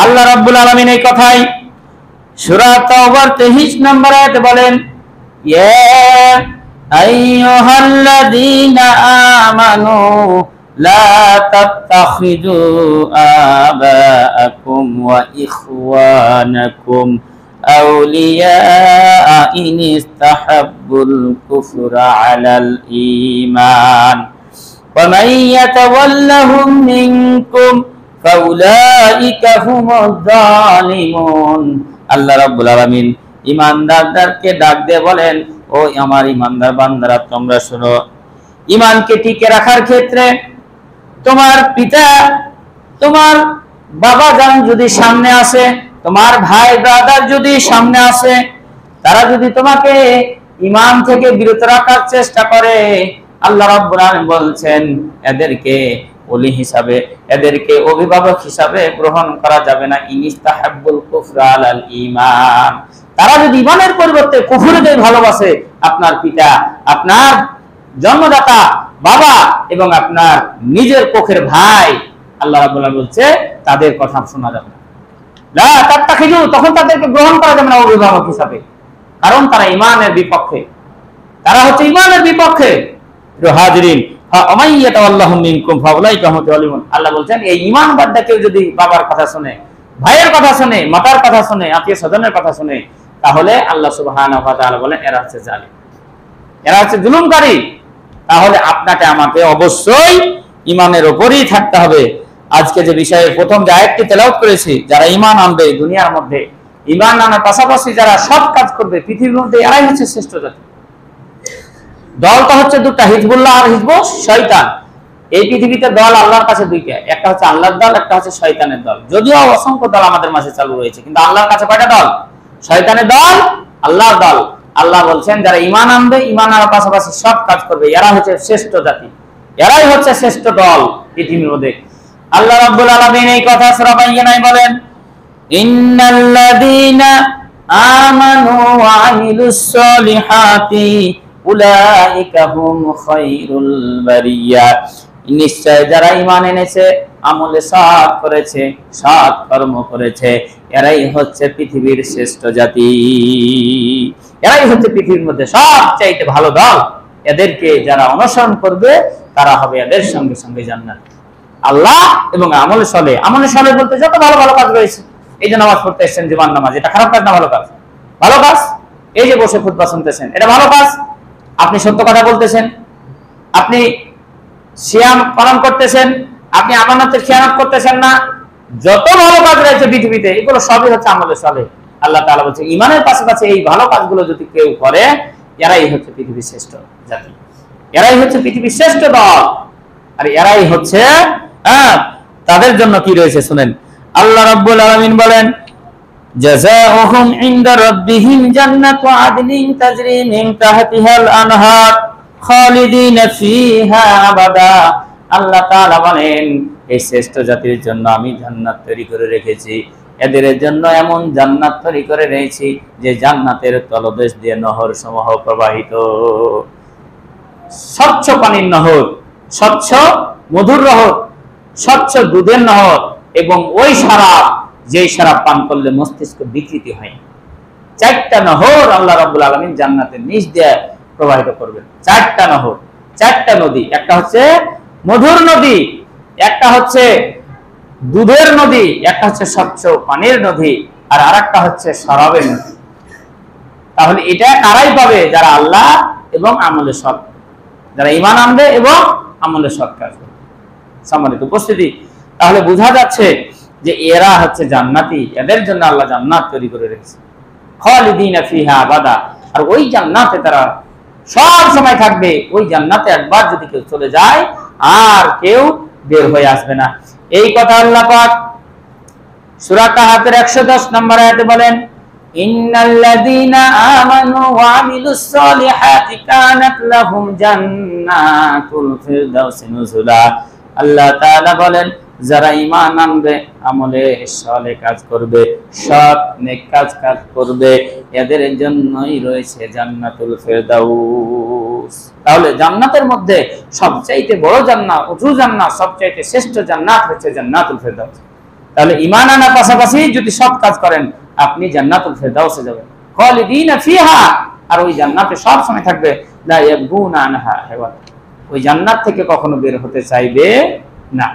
আল্লাহ রাব্বুল আলামিন এই কথাই সূরা তাওবার 23 নম্বর আয়াতে বলেন, ইয়া আইয়ুহাল্লাযীনা আমানু লা তাত্তাখিযু আবাআকুম ওয়া ইখওয়ানাকুম আউলিয়া ইন ইস্তাহাব্বুল কুফরা আলাল ঈমান ওয়া মান ইয়াতাওয়াল্লাহুম মিনকুম ফাউলাইকা হুমুয যালিমুন। আল্লাহ রাব্বুল আলামিন ঈমানদারদেরকে ডাক দিয়ে বলেন, ও আমার ঈমানদার বান্দারা, তোমরা শোনো, ঈমানকে টিকে রাখার ক্ষেত্রে তোমার পিতা, তোমার বাবা জান যদি সামনে আসে, তোমার ভাই ব্রাদার যদি সামনে আসে, তারা যদি তোমাকে ঈমান থেকে বিরত রাখার চেষ্টা করে, আল্লাহ রাব্বুল আলামিন বলছেন এদেরকে ওলি হিসাবে, এদেরকে অভিভাবক হিসাবে গ্রহণ করা যাবে না। ইনিস্তাহাব্বুল কুফরা আলাল ঈমান, তারা যদি ঈমানের পরিবর্তে কুফরকে ভালোবাসে, আপনার পিতা, আপনার জন্মদাতা বাবা এবং আপনার নিজের কোখের ভাই, আল্লাহ রাব্বুল আলামিন বলছে তাদের কথা শোনা যাবে না। লা তাত্তাখিযু, তখন তাদেরকে গ্রহণ করা যাবে না অভিভাবক হিসাবে, কারণ তারা ঈমানের বিপক্ষে, তারা হচ্ছে ঈমানের বিপক্ষে। হাজিরিন, আল্লাহ বলছেন এই ঈমান বান্দা কেউ যদি বাবার কথা শুনে, ভাইয়ের কথা শুনে, মাতার কথা শুনে, আত্মীয় স্বজনের কথা শুনে, তাহলে আল্লাহ সুবহানাহু ওয়া তাআলা বলেন এরা হচ্ছে জালিম, এরা হচ্ছে জুলুমকারী। তাহলে আপনাকে আমাকে অবশ্যই ঈমানের উপরই থাকতে হবে। আজকে যে বিষয়ে প্রথম যে আয়াতটি তেলাওয়াত করেছি, যারা ঈমান আনবে দুনিয়ার মধ্যে, ঈমান আনার পাশাপাশি যারা সৎ কাজ করবে, পৃথিবীর মধ্যে এরাই হচ্ছে শ্রেষ্ঠ জাতি। দলটা হচ্ছে দুটা, হিজবুল্লাহ আর হিজবুল শয়তান। এই পৃথিবীতে দল আল্লাহর কাছে দুইটা, একটা হচ্ছে আল্লাহর দল, একটা হচ্ছে শয়তানের দল। যদিও অসংখ্য দল আমাদের মাঝে চালু রয়েছে, কিন্তু আল্লাহর কাছে কয়টা দল? শয়তানের দল, আল্লাহর দল। আল্লাহ বলছেন যারা ঈমান আনবে, ঈমান আনার পাশাপাশি সব কাজ করবে, এরা হচ্ছে শ্রেষ্ঠ জাতি, এরাই হচ্ছে শ্রেষ্ঠ দল পৃথিবীর মধ্যে। আল্লাহ রাব্বুল আলামিন এই কথা সূরা বাইয়িনায় বলেন, ইন্নাল্লাযীনা আমানু ওয়া আমিলুস সলিহাতি উলাইকা হুম খায়রুল বারিয়া। নিশ্চয় যারা ঈমান এনেছে, আমলে সৎ করেছে, সৎ কর্ম করেছে, এরাই হচ্ছে পৃথিবীর শ্রেষ্ঠ জাতি, এরাই হচ্ছে পৃথিবীর মধ্যে সবচাইতে ভালো দল। এদেরকে যারা অনুসরণ করবে তারা হবে এদের সঙ্গে সঙ্গে জান্নাত। আল্লাহ এবং আমলে সলে, আমলে সলে বলতে যত ভালো ভালো কাজ রয়েছে, এই যে নামাজ পড়তে এসেছেন, জীবন নামাজ, এটা খারাপ কাজ না ভালো কাজ? ভালো কাজ। এই যে বসে খুতবা শুনতেছেন, এটা ভালো কাজ। আপনি সত্য কথা বলতেছেন, আপনি সিয়াম পালন করতেছেন, আপনি আমানতের খেয়ানত করতেছেন না, যত ভালো কাজ রয়েছে পৃথিবীতে, এগুলো সবই হচ্ছে আমলে সলে। আল্লাহ তাআলা বলছে ঈমানের পাশাপাশি এই ভালো কাজগুলো যদি কেউ করে, এরাই হচ্ছে পৃথিবীর শ্রেষ্ঠ জাতি, এরাই হচ্ছে পৃথিবীর শ্রেষ্ঠ দল, আর এরাই হচ্ছে তাদের জন্য কি রয়েছে শুনেন। আল্লাহ রাব্বুল আলামিন বলেন, জাযাউহুম ইনদা রাব্বিহিম জান্নাতু আদনিন তাজরি মিন তাহতিহাল আনহার খালিদিনা ফিহা আবাদা। আল্লাহ তাআলা বলেন এই শ্রেষ্ঠ জাতির জন্য আমি জান্নাত তৈরি করে রেখেছি, এদের জন্য এমন জান্নাত তৈরি করে রেখেছি যে জান্নাতের তলদেশ দিয়ে নহর সমূহ প্রবাহিত, স্বচ্ছ পানির নহর, স্বচ্ছ মধুর নহর, স্বচ্ছ দুধের নহর, এবং ওই শরাব, যেই শরাব পান করলে মস্তিষ্ক বিকৃতি হয়। চারটা নহর আল্লাহ রাব্বুল আলামিন জান্নাতের নিচ দিয়ে প্রবাহিত করবেন। চারটা নহর, চারটা নদী, একটা হচ্ছে মধুর নদী, একটা হচ্ছে দুধের নদী, একটা হচ্ছে স্বচ্ছ পানির নদী, আর আরেকটা হচ্ছে শরাবের নদী। তাহলে এটা কারাই পাবে? যারা আল্লাহ এবং আমলে সৎ, যারা ঈমান আনবে এবং আমলে সৎ কাজ করবে। সম্মানিত উপস্থিতি, তাহলে বোঝা যাচ্ছে যে এরা হচ্ছে জান্নাতি, এদের জন্য আল্লাহ জান্নাত তৈরি করে রেখেছে, খালিদিনা ফিহা আবাদা। আর ওই জান্নাতে তারা সব সময় থাকবে। ওই জান্নাতে একবার যদি কেউ চলে যায় আর কেউ বের হয়ে আসবে না। এই কথা আল্লাহ পাক সূরা কাহাফের 110 নম্বর আয়াতে বলেন, ইন্নাল্লাযীনা আমানু ওয়া আমিলুস সলিহাতি কানাত লাহুম জান্নাতুল ফিরদাউসি নুজুলা। আল্লাহ তাআলা বলেন যারা ঈমান আনবে, আমলে সালেহ কাজ করবে, সৎ নেক কাজ করবে, এদের জন্যই রয়েছে জান্নাতুল ফিরদাউস। তাহলে জান্নাতের মধ্যে সবচাইতে বড় জান্নাত, উঁচু জান্নাত, সবচাইতে শ্রেষ্ঠ জান্নাত হচ্ছে জান্নাতুল ফিরদাউস। তাহলে ঈমান আনার পাশাপাশি যদি সৎ কাজ করেন, আপনি জান্নাতুল ফেরদাউসে যাবেন, খালিদিনা ফিহা, আর ওই জান্নাতে সব সময় থাকবে, লা ইয়াবগুনা আনহা হিওয়ালা, ওই জান্নাত থেকে কখনো বের হতে চাইবে না।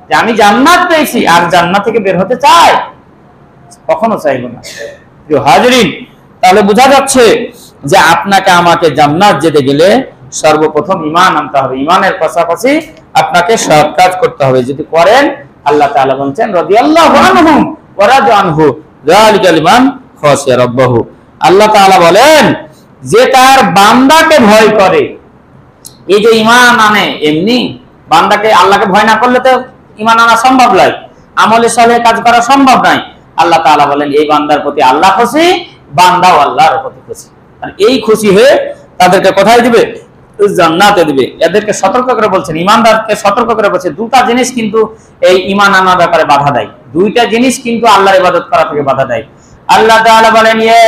যে আমি জান্নাত পেয়েছি আর জান্নাত থেকে বের হতে চাই, কখনো চাইবো না। প্রিয় হাজিরিন, তাহলে বোঝা যাচ্ছে যে আপনাকে আমাকে জান্নাত যেতে গেলে সর্বপ্রথম ঈমান আনতে হবে, ঈমানের পাশাপাশি আপনাকে সৎ কাজ করতে হবে। যদি করেন, আল্লাহ তাআলা বলেন রাদিয়াল্লাহু আনহুম ওয়া রাদু আনহু যালিকা লিমান খাশিয়া রাব্বাহু। আল্লাহ তাআলা বলেন যে তার বান্দাকে ভয় করে, এই যে ঈমান আনে, এমনি বান্দাকে, আল্লাহকে ভয় না করলে তো ঈমান আনা সম্ভব নয়, আমলে সালেহ কাজ করা সম্ভব নয়। আল্লাহ তাআলা বলেন এই বান্দার প্রতি আল্লাহ খুশি, বান্দাও আল্লাহর প্রতি খুশি। আর এই খুশি হয়ে তাদেরকে কোথায় দিবে? জান্নাতে দিবে। এদেরকে সতর্ক করে বলছেন, ঈমানদারকে সতর্ক করে বলছে, দুটা জিনিস কিন্তু এই ঈমান আনার ব্যাপারে বাধা দেয়, দুইটা জিনিস কিন্তু আল্লাহর ইবাদত করা থেকে বাধা দেয়। আল্লাহ তাআলা বলেন ইয়া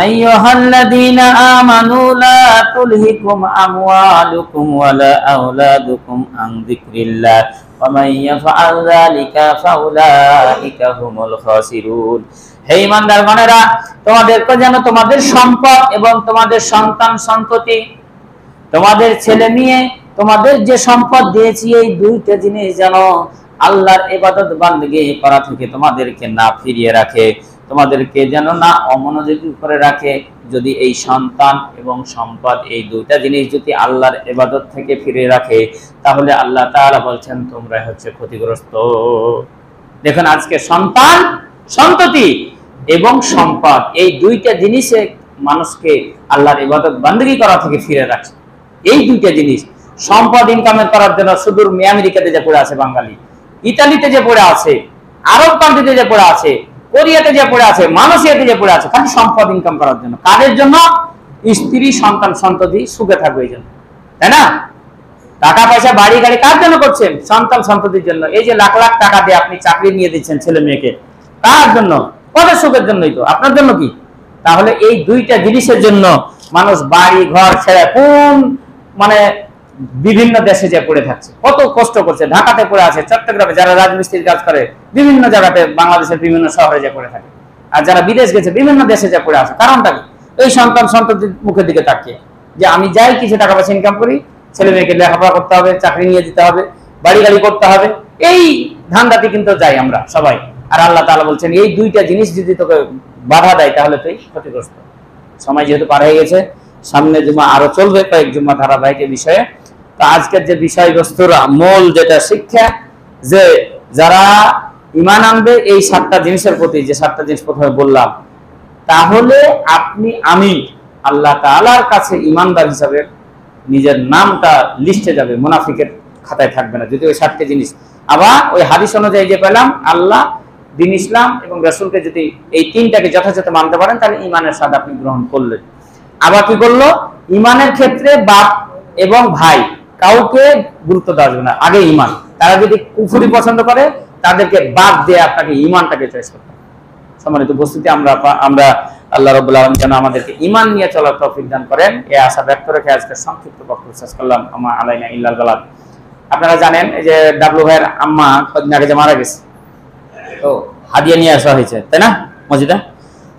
আইয়ুহাল্লাযীনা আমানু লা তুলহিকুম আমওয়ালুকুম ওয়ালা আওলাদুকুম আন যিকরিল্লাহ ওয়া মান ইয়াফআল যালিকা ফাউলাইকা হুমুল খাসিরুন। হে ঈমানদারগণেরা, তোমাদেরকে যেন তোমাদের সম্পদ এবং তোমাদের সন্তান সন্ততি, তোমাদের ছেলে মেয়ে, তোমাদের যে সম্পদ দিয়েছি, এই দুইটা জিনিস যেন আল্লাহর ইবাদত বান্দেগি করা থেকে তোমাদেরকে না ফিরিয়ে রাখে, তোমাদেরকে যেন না অমনোযোগী করে রাখে। যদি এই সন্তান এবং সম্পদ, এই দুইটা জিনিস যদি আল্লাহর ইবাদত থেকে ফিরিয়ে রাখে, তাহলে আল্লাহ তাআলা বলছেন তোমরা হচ্ছে ক্ষতিগ্রস্ত। দেখুন, আজকে সন্তান, সন্ততি এবং সম্পদ, এই দুইটা জিনিসে মানুষকে আল্লাহর ইবাদত বান্দেগি করা থেকে ফিরে রাখছে। এই দুইটা জিনিস, সম্পদ ইনকামের করার জন্য সুদূর আমেরিকাতে যে পড়ে আছে বাঙালি, ইতালিতে যে পড়ে আছে, আরব কান্ট্রিতে যে পড়ে আছে, কোরিয়াতে যে পড়ে আছে, মালয়েশিয়াতে যে পড়ে আছে, খালি সম্পদ ইনকাম করার জন্য। কাদের জন্য? স্ত্রী, সন্তান, সন্ততি সুখে থাকবে এই জন্য, তাই না? টাকা পয়সা, বাড়ি গাড়ি কার জন্য করছেন? সন্তান সন্ততির জন্য। এই যে লাখ লাখ টাকা দিয়ে আপনি চাকরি নিয়ে দিচ্ছেন ছেলে মেয়েকে, কার জন্য? ওদের সুখের জন্যই তো, আপনার জন্য কি? তাহলে এই দুইটা জিনিসের জন্য মানুষ বাড়ি ঘর ছেড়ে কোন বিভিন্ন দেশে যে পড়ে থাকছে, কত কষ্ট করছে। ঢাকাতে পড়ে আছে, চট্টগ্রামে যারা রাজমিস্ত্রির কাজ করে, বিভিন্ন জায়গাতে বাংলাদেশের বিভিন্ন শহরে যে পড়ে থাকে, আর যারা বিদেশ গেছে বিভিন্ন দেশে যে পড়ে আছে, কারণটা কি? এই সন্তান সন্ততির মুখের দিকে তাকিয়ে, যে আমি যাই কিছু টাকা পয়সা ইনকাম করি, ছেলে মেয়েকে লেখাপড়া করতে হবে, চাকরি নিয়ে দিতে হবে, বাড়ি গাড়ি করতে হবে, এই ধান্দাতে কিন্তু যাই আমরা সবাই। আর আল্লাহ তাআলা বলছেন এই দুইটা জিনিস যদি তোকে বাধা দেয়, তাহলে তুই ক্ষতিগ্রস্ত। সময় যেহেতু পার হয়ে গেছে, সামনে জুমা আরো চলবে, কয়েক জুমা ধারাবাহিক বিষয়ে। তো আজকের যে বিষয়বস্তুর মূল যেটা শিক্ষা, যে যারা ঈমান আনবে এই 7টা জিনিসের প্রতি, যে 7টা জিনিস প্রথমে বললাম, তাহলে আপনি, আমি আল্লাহ তাআলার কাছে ঈমানদার হিসাবে নিজের নামটা লিস্টে যাবে, মুনাফিকের খাতায় থাকবে না, যদি ওই 7টি জিনিস। আবার ওই হাদিস অনুযায়ী যে পেলাম, আল্লাহ, দ্বীন ইসলাম এবং রাসূলকে যদি এই 3টাকে যথাযথ মানতে পারেন, তাহলে ঈমানের স্বাদ আপনি গ্রহণ করলেন। আবার কি করলো? ঈমানের ক্ষেত্রে বাপ এবং ভাই কাউকে গুরুত্ব দেওয়া যাবে না, আগে ঈমান। তারা যদি কুফরি পছন্দ করে, তাদেরকে বাদ দিয়ে আপনাকে ঈমানটাকে চয়েস করতে হবে। সম্মানিত উপস্থিতি, আমরা আল্লাহ রাব্বুল আলামিন যেন আমাদেরকে ঈমান নিয়ে চলার তৌফিক দান করেন, এই আশা ব্যক্ত রেখে আজকে সংক্ষিপ্ত বক্তব্য শেষ করলাম। আমা আলাইনা ইল্লাল বালাগ। আপনারা জানেন এই যে ডাবলু ভাইয়ের আম্মা কদিন আগে যে মারা গেছে, তো হাদিয়া নিয়ে আসা হয়েছে, তাই না, মসজিদে?